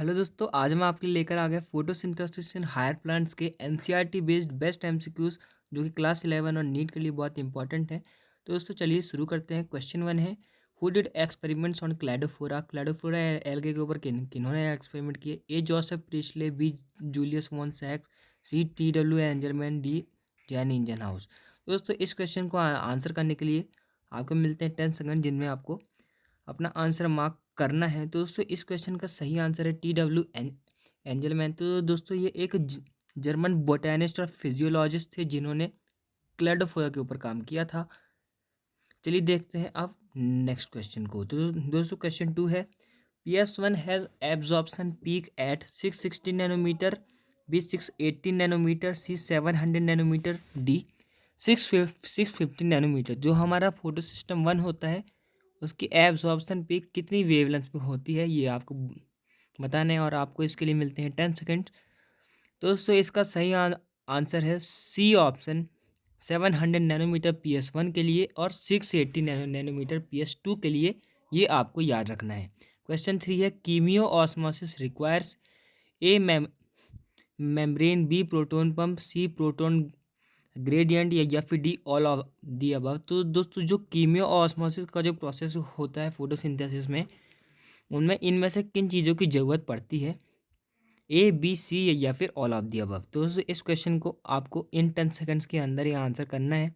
Hello दोस्तों, आज मैं आपके लिए लेकर आ गया फोटोसिंथेसिस इन हायर प्लांट्स के एनसीईआरटी बेस्ड बेस्ट एमसीक्यूज जो कि क्लास 11 और नीट के लिए बहुत इंपॉर्टेंट है। तो दोस्तों चलिए शुरू करते हैं। क्वेश्चन 1 है, who did experiments on cladophora. Cladophora algae के ऊपर किन्होंने एक्सपेरिमेंट किए? A Joseph Priestley, B Julius von सैक्स, C T W Engelmann, D Jan Ingenhousz. तो दोस्तों इस क्वेश्चन को आंसर करने के लिए आपको मिलते हैं 10 सेकंड, जिनमें आपको अपना आंसर मार्क करना है। तो दोस्तों इस क्वेश्चन का सही आंसर है टी डब्ल्यू एंजलमैन। तो दोस्तों ये एक जर्मन बोटेनिस्ट और फिजियोलॉजिस्ट थे जिन्होंने क्लैडोफोरा के ऊपर काम किया था। चलिए देखते हैं अब नेक्स्ट क्वेश्चन को। तो दोस्तों क्वेश्चन 2 है, PS1 has absorption peak at 660 nanometre, B 680 nanometre, C 700 nanometre, D 650 nanometre. जो हमारा फोटो सिस्टम 1 होता है उसकी एब्जॉर्प्शन पीक कितनी वेवलेंथ पे होती है ये आपको बताना है, और आपको इसके लिए मिलते हैं 10 सेकेंड। तो दोस्तों इसका सही आंसर है सी ऑप्शन, 700 नैनोमीटर PS1 के लिए और 680 नैनोमीटर PS2 के लिए। ये आपको याद रखना है। क्वेश्चन 3 है, chemiosmosis requires A membrane, B proton pump, C proton gradient, या फिर D all of the above. तो दोस्तों जो कीमियो ऑस्मोसिस का जो प्रोसेस होता है फोटोसिंथेसिस में, उनमें इनमें से किन चीज़ों की ज़रूरत पड़ती है? ए, बी, सी या फिर ऑल ऑफ दी अबव। तो दोस्तों इस क्वेश्चन को आपको इन 10 सेकंड्स के अंदर ही आंसर करना है।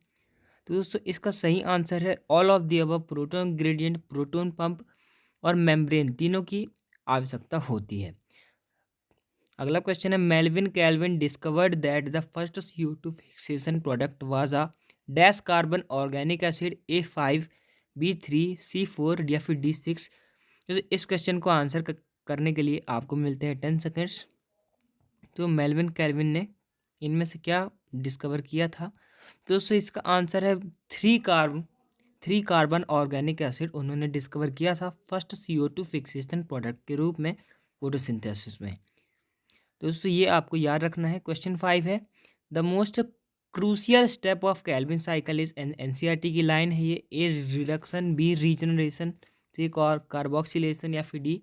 तो दोस्तों इसका सही आंसर है all of the above. Proton gradient, proton pump और मेम्ब्रेन तीनों की आवश्यकता होती है। अगला क्वेश्चन है, Melvin Calvin discovered that the first CO2 fixation product was a dash carbon organic acid, A5, B3, C4 या फिर D6। तो इस क्वेश्चन को आंसर करने के लिए आपको मिलते हैं 10 सेकेंड्स। तो मेल्विन कैल्विन ने इनमें से क्या डिस्कवर किया था? तो दोस्तों इसका आंसर है थ्री कार्बन ऑर्गेनिक एसिड उन्होंने डिस्कवर किया था फर्स्ट CO2 फिक्सेशन प्रोडक्ट के रूप में फोटोसिंथेसिस में। दोस्तों ये आपको याद रखना है। क्वेश्चन 5 है, the most crucial step of Calvin cycle is NCERT की लाइन है ये। A reduction, B regeneration, C carboxylation या फिर D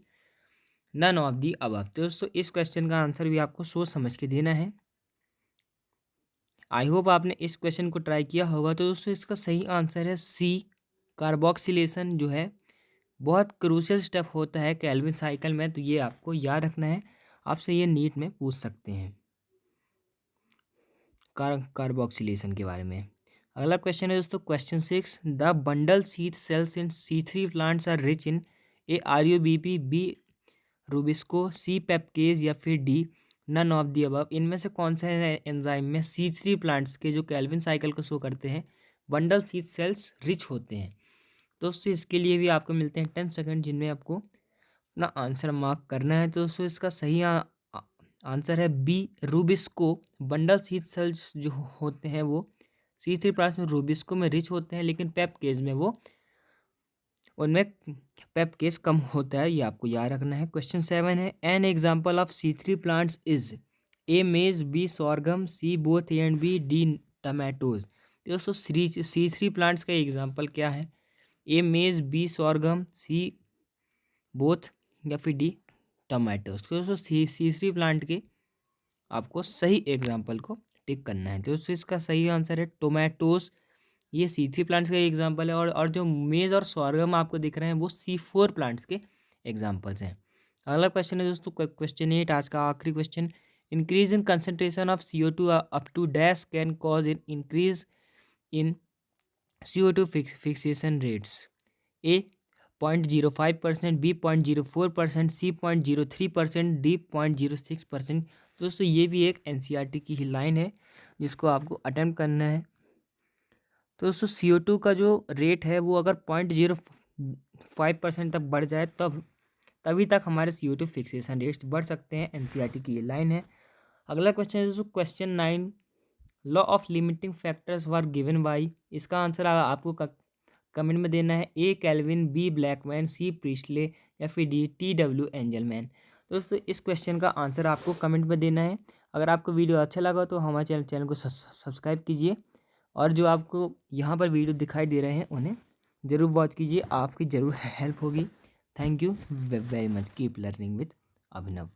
none of the above. तो दोस्तों इस क्वेश्चन का आंसर भी आपको सोच समझ के देना है। आई होप आपने इस क्वेश्चन को ट्राई किया होगा। तो दोस्तों इसका सही आंसर है सी कार्बोक्सिलेशन, जो है बहुत क्रूशियल स्टेप होता है कैल्विन साइकिल में। तो ये आपको याद रखना है, आपसे ये नीट में पूछ सकते हैं कार्बोक्सिलेशन के बारे में। अगला क्वेश्चन है दोस्तों question 6, the bundle sheath cells in C3 plants are rich in A RUBP, B rubisco, C PEPcase या फिर D none of the above. इनमें से कौन सा एंजाइम में C3 प्लांट्स के जो कैल्विन साइकिल को शो करते हैं बंडल सीड सेल्स रिच होते हैं? दोस्तों इसके लिए भी आपको मिलते हैं 10 सेकंड, जिनमें आपको अपना आंसर मार्क करना है। तो दोस्तों इसका सही आंसर है B rubisco. Bundle sheath cells जो होते हैं वो C3 प्लांट्स में रूबिस्को में रिच होते हैं, लेकिन पेप्केज में वो उनमें पेप्केज कम होता है। ये आपको याद रखना है। क्वेश्चन 7 है, an example of C3 plants is A maize, B sorghum, C both A and B, D tomatoes. दोस्तों C3 प्लांट्स का एग्जाम्पल क्या है? ए maize, B sorghum, C both या फिर डी टमाटोज। तो दोस्तों C3 प्लांट के आपको सही एग्जाम्पल को टिक करना है। दोस्तों इसका सही आंसर है टोमेटोज। ये C3 प्लांट्स का एग्जाम्पल है, और जो मेज और सॉर्गम आपको दिख रहे हैं वो C4 प्लांट्स के एग्जाम्पल्स हैं। अगला क्वेश्चन है दोस्तों क्वेश्चन 8, आज का आखिरी question, increase in concentration of CO2 up to dash can cause in increase in CO2 fixation rates. A 0.05%, B 0.04%, C 0.03%, D 0.06%। दोस्तों ये भी एक NCERT की ही लाइन है जिसको आपको अटेम्प्ट करना है। तो दोस्तों CO2 का जो रेट है वो अगर 0.05% तक बढ़ जाए तभी तक हमारे CO2 फिक्सेशन रेट्स बढ़ सकते हैं। NCERT की ये लाइन है। अगला क्वेश्चन है दोस्तों question 9, law of limiting factors were given by. इसका आंसर आपको कमेंट में देना है। ए कैल्विन, बी ब्लैकमैन, सी प्रिस्ले या फिर डी TW एंजलमैन। दोस्तों इस क्वेश्चन का आंसर आपको कमेंट में देना है। अगर आपको वीडियो अच्छा लगा तो हमारे चैनल को सब्सक्राइब कीजिए, और जो आपको यहाँ पर वीडियो दिखाई दे रहे हैं उन्हें ज़रूर वॉच कीजिए, आपकी ज़रूर हेल्प होगी। Thank you very much, keep learning with Abhinav.